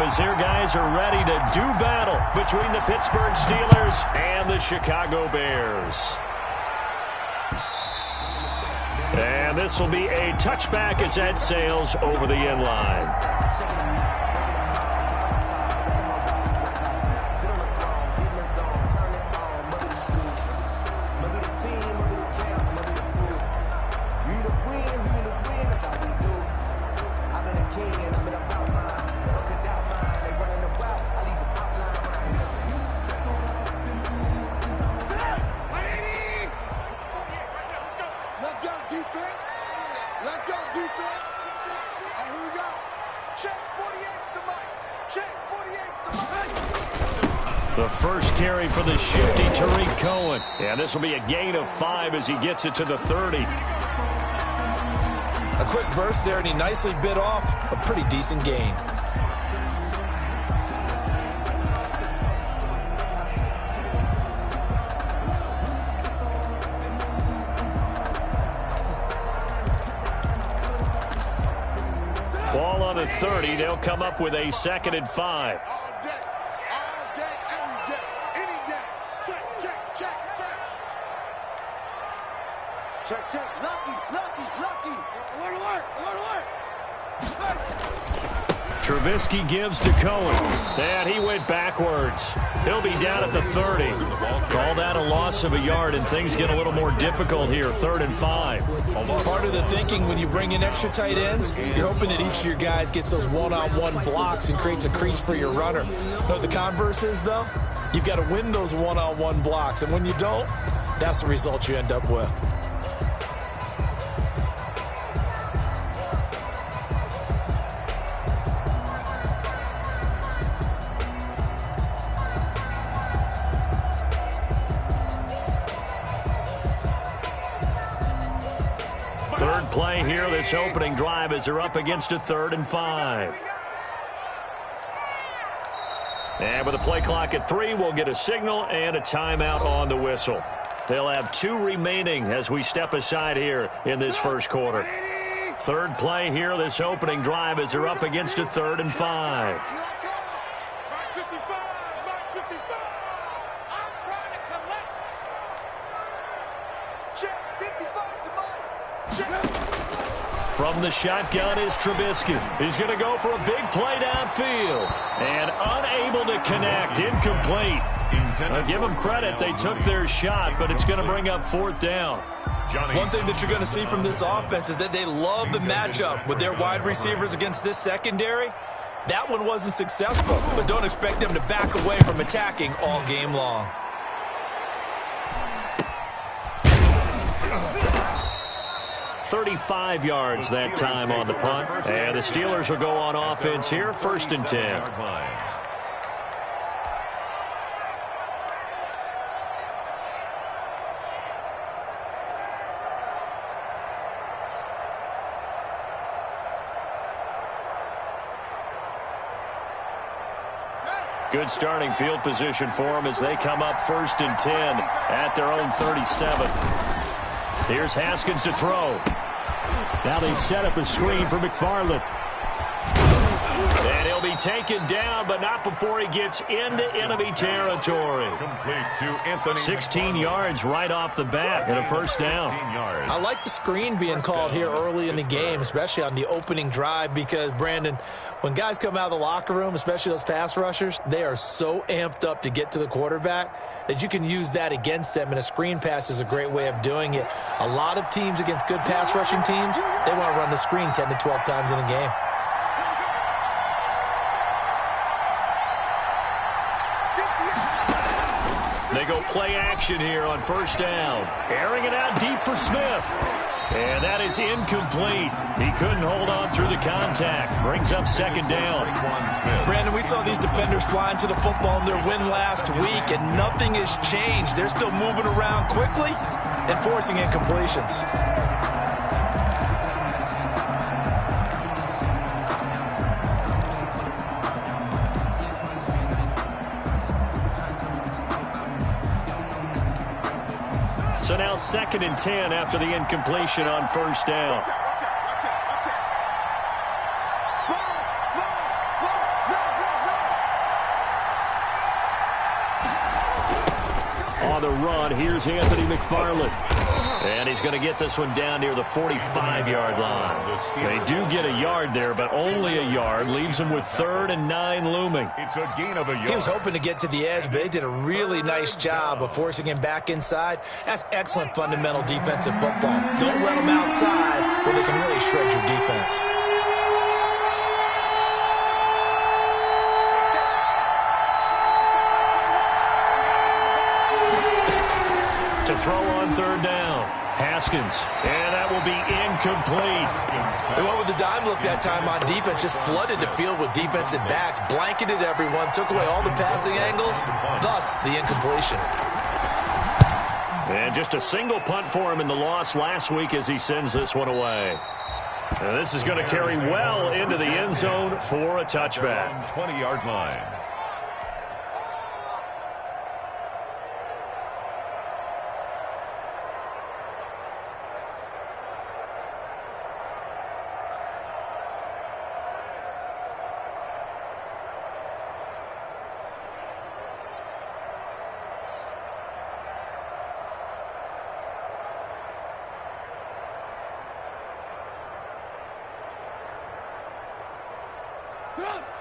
as their guys are ready to do battle between the Pittsburgh Steelers and the Chicago Bears. And this will be a touchback as that sails over the end line. The first carry for the shifty Tariq Cohen. And this will be a gain of 5 as he gets it to the 30. A quick burst there, and he nicely bit off a pretty decent gain. Ball on the 30. They'll come up with a 2nd and 5. Check. Lucky. Alert. Trubisky gives to Cohen. And he went backwards. He'll be down at the 30. Call that a loss of a yard, and things get a little more difficult here. 3rd and 5. Part of the thinking when you bring in extra tight ends, you're hoping that each of your guys gets those one-on-one blocks and creates a crease for your runner. You know what the converse is, though? You've got to win those one-on-one blocks, and when you don't, that's the result you end up with. Third play here, this opening drive, as they're up against a 3rd and 5. And with a play clock at 3, we'll get a signal and a timeout on the whistle. They'll have 2 remaining as we step aside here in this first quarter. Third play here, this opening drive, as they're up against a 3rd and 5. From the shotgun is Trubisky. He's going to go for a big play downfield. And unable to connect. Incomplete. I'll give them credit. They took their shot, but it's going to bring up 4th down. One thing that you're going to see from this offense is that they love the matchup with their wide receivers against this secondary. That one wasn't successful, but don't expect them to back away from attacking all game long. $35 yards that time on the punt. And the Steelers will go on offense here, 1st and 10. Good starting field position for them as they come up 1st and 10 at their own 37. Here's Haskins to throw. Now they set up a screen for McFarland. And he'll be taken down, but not before he gets into enemy territory. Complete to Anthony. 16 yards right off the bat and a 1st down. I like the screen being called here early in the game, especially on the opening drive, because, Brandon, when guys come out of the locker room, especially those pass rushers, they are so amped up to get to the quarterback that you can use that against them, and a screen pass is a great way of doing it. A lot of teams against good pass rushing teams, they want to run the screen 10 to 12 times in a game. They go play action here on 1st down. Airing it out deep for Smith. And that is incomplete. He couldn't hold on through the contact. Brings up 2nd down. Brandon, we saw these defenders flying to the football in their win last week, and nothing has changed. They're still moving around quickly and forcing incompletions. So now 2nd and 10 after the incompletion on 1st down. run. Here's Anthony McFarland. And he's going to get this one down near the 45-yard line. They do get a yard there, but only a yard. Leaves him with 3rd and 9 looming. It's a gain of a yard. He was hoping to get to the edge, but they did a really nice job of forcing him back inside. That's excellent fundamental defensive football. Don't let them outside where they can really shred your defense. To throw on 3rd down. Haskins. And that will be incomplete. They went with the dime look that time on defense. Just flooded the field with defensive backs. Blanketed everyone. Took away all the passing angles. Thus, the incompletion. And just a single punt for him in the loss last week as he sends this one away. And this is going to carry well into the end zone for a touchback. 20-yard line.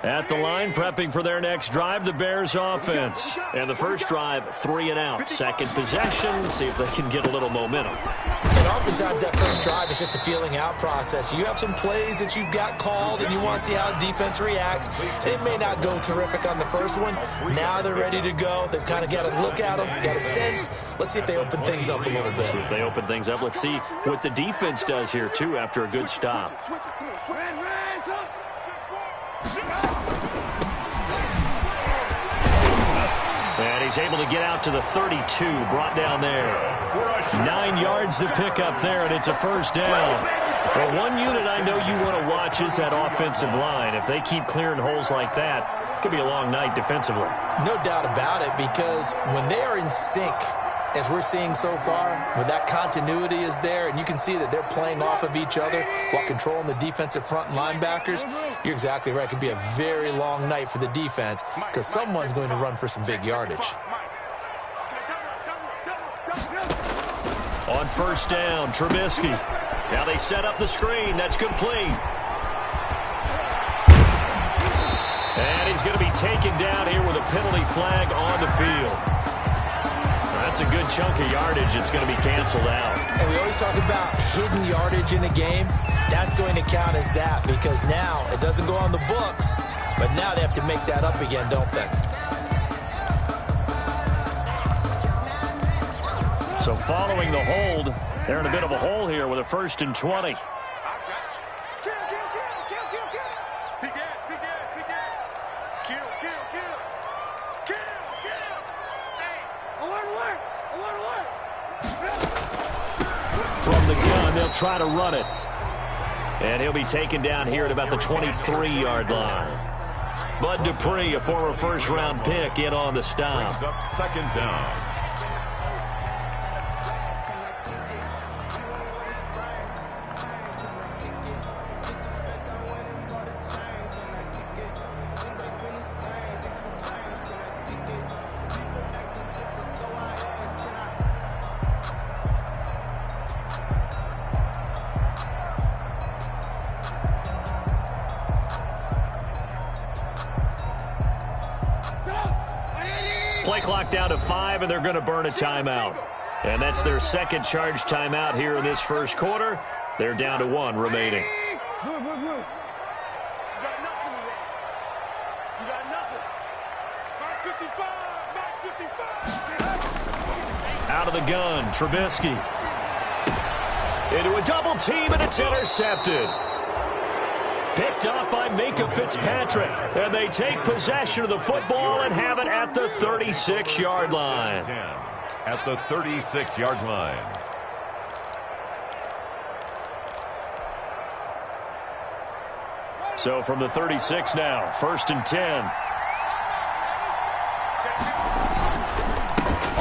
At the line, prepping for their next drive, the Bears offense. And the first drive, 3 and out. Second possession, see if they can get a little momentum. And oftentimes that first drive is just a feeling out process. You have some plays that you've got called and you want to see how defense reacts. It may not go terrific on the first one. Now they're ready to go. They've kind of got to look at them, got a sense. Let's see if they open things up a little bit. See if they open things up. Let's see what the defense does here, too, after a good stop. And he's able to get out to the 32, brought down there. 9 yards to pick up there, and it's a first down. Well, one unit I know you want to watch is that offensive line. If they keep clearing holes like that, it could be a long night defensively. No doubt about it, because when they are in sync, as we're seeing so far, when that continuity is there, and you can see that they're playing off of each other while controlling the defensive front and linebackers, you're exactly right. It could be a very long night for the defense because someone's going to run for some big yardage. On first down, Trubisky. Now they set up the screen. That's complete. And he's going to be taken down here with a penalty flag on the field. That's a good chunk of yardage. It's going to be canceled out. And we always talk about hidden yardage in a game. That's going to count as that because now it doesn't go on the books, but now they have to make that up again, don't they? So following the hold, they're in a bit of a hole here with a 1st and 20. From the gun, they'll try to run it. And he'll be taken down here at about the 23-yard line. Bud Dupree, a former first-round pick, in on the stop. Brings up 2nd down. Play clock down to 5, and they're going to burn a timeout. And that's their second charge timeout here in this first quarter. They're down to 1 remaining. Out of the gun, Trubisky. Into a double team, and it's intercepted. Picked up by Minka Fitzpatrick. And they take possession of the football and have it at the 36-yard line. At the 36-yard line. So from the 36 now, 1st and 10.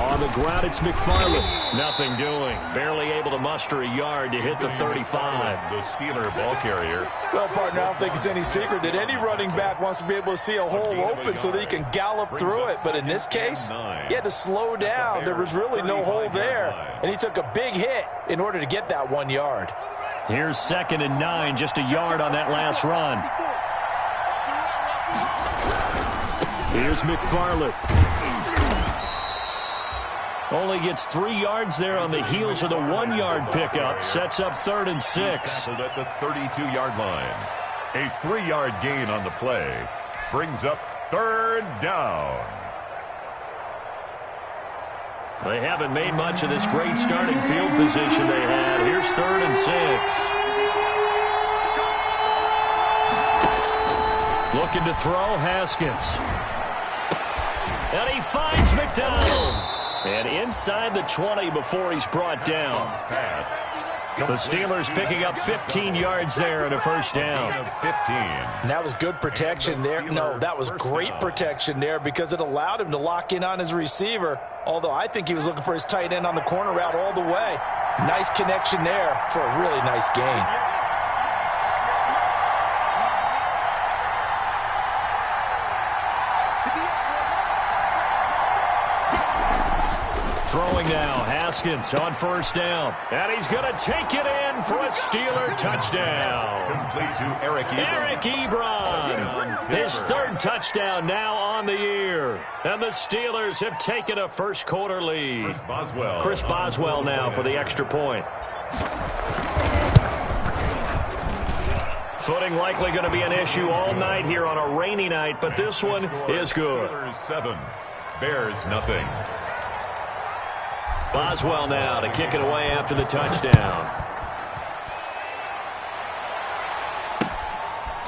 On the ground, it's McFarland. Nothing doing. Barely able to muster a yard to hit the 35. The Steeler ball carrier. Well, partner, I don't think it's any secret that any running back wants to be able to see a hole open so that he can gallop through it. But in this case, he had to slow down. There was really no hole there. And he took a big hit in order to get that 1 yard. Here's 2nd and 9, just a yard on that last run. Here's McFarland. Only gets 3 yards there on the heels of the 1-yard pickup. Sets up 3rd and 6. Tackled at the 32-yard line. A 3-yard gain on the play brings up 3rd down. They haven't made much of this great starting field position they had. Here's 3rd and 6. Looking to throw, Haskins. And he finds McDonald. And inside the 20 before he's brought down. The Steelers picking up 15 yards there and a first down. 15. And that was good protection there. No, that was great protection there because it allowed him to lock in on his receiver. Although I think he was looking for his tight end on the corner route all the way. Nice connection there for a really nice gain. Throwing now, Haskins on first down. And he's going to take it in for a Steeler touchdown. Complete to Eric Ebron. His 3rd touchdown now on the year. And the Steelers have taken a first-quarter lead. Chris Boswell now for the extra point. Footing likely going to be an issue all night here on a rainy night, but this one is good. Steelers 7, Bears nothing. Boswell now to kick it away after the touchdown.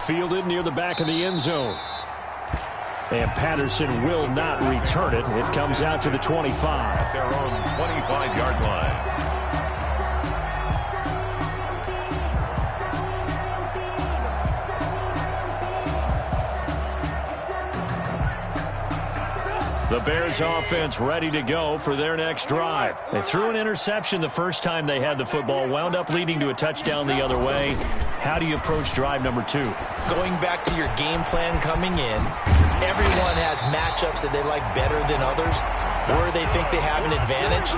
Fielded near the back of the end zone. And Patterson will not return it. It comes out to the 25. At their own 25-yard line. The Bears offense ready to go for their next drive. They threw an interception the first time they had the football, wound up leading to a touchdown the other way. How do you approach drive number 2? Going back to your game plan coming in, everyone has matchups that they like better than others, where they think they have an advantage.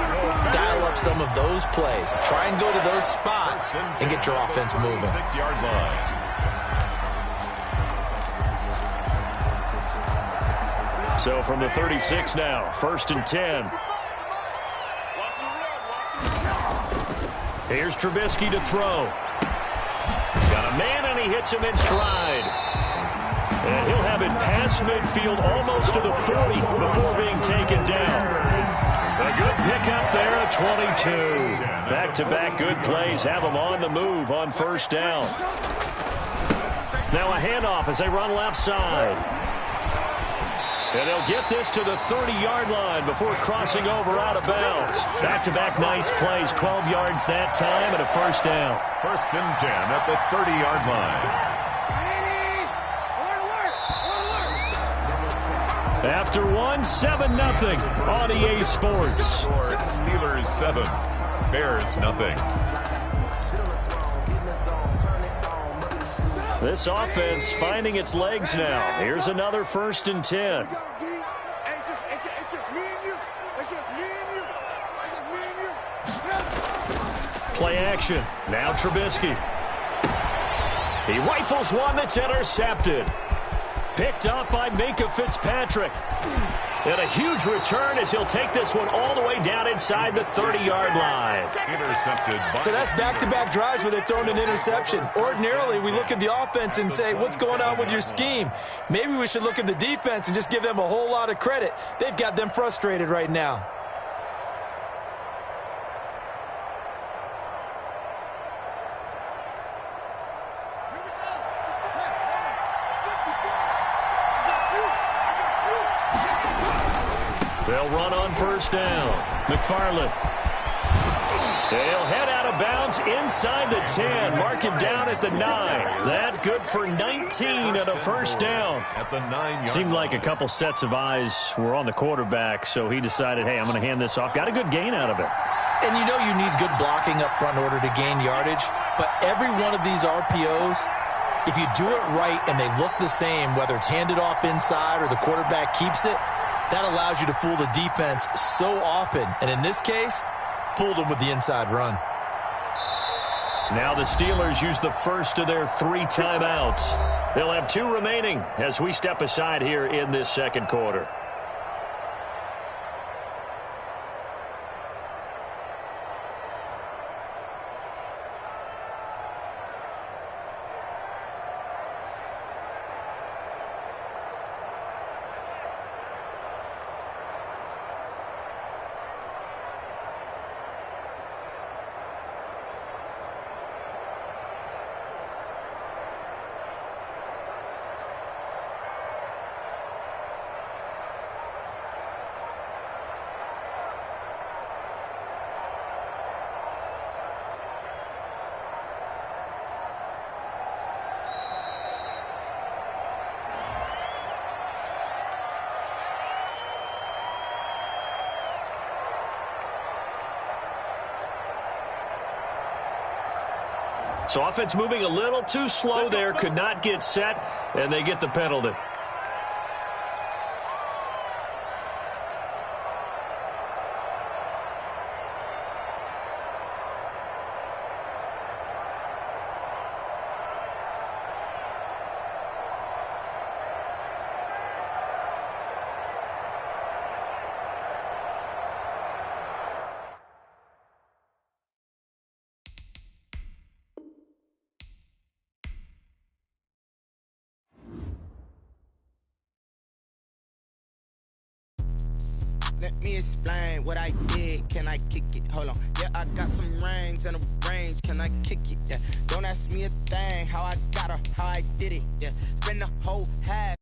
Dial up some of those plays. Try and go to those spots and get your offense moving. 6-yard line. So from the 36 now, 1st and 10. Here's Trubisky to throw. Got a man and he hits him in stride. And he'll have it past midfield almost to the 40 before being taken down. A good pickup there at 22. Back-to-back good plays have them on the move on first down. Now a handoff as they run left side. And they'll get this to the 30-yard line before crossing over out of bounds. Back-to-back nice plays, 12 yards that time and a first down. 1st and 10 at the 30-yard line. After 7-0 on EA Sports. Steelers 7, Bears nothing. This offense finding its legs now. Here's another 1st and 10. Play action. Now Trubisky. He rifles one that's intercepted. Picked up by Minkah Fitzpatrick. And a huge return as he'll take this one all the way down inside the 30-yard line. Intercepted. So that's back-to-back drives where they've thrown an interception. Ordinarily, we look at the offense and say, what's going on with your scheme? Maybe we should look at the defense and just give them a whole lot of credit. They've got them frustrated right now. They'll run on first down. McFarland. They'll head out of bounds inside the 10. Mark him down at the 9. That good for 19 and a first down. At the 9-yard Seemed like a couple sets of eyes were on the quarterback, so he decided, hey, I'm going to hand this off. Got a good gain out of it. And you know you need good blocking up front in order to gain yardage, but every one of these RPOs, if you do it right and they look the same, whether it's handed off inside or the quarterback keeps it, that allows you to fool the defense so often. And in this case, fooled them with the inside run. Now the Steelers use the first of their 3 timeouts. They'll have 2 remaining as we step aside here in this second quarter. So offense moving a little too slow there, could not get set, and they get the penalty. Let me explain what I did. Can I kick it? Hold on. Yeah, I got some rings and a range. Can I kick it? Yeah. Don't ask me a thing. How I got her, how I did it. Yeah. Spend the whole half.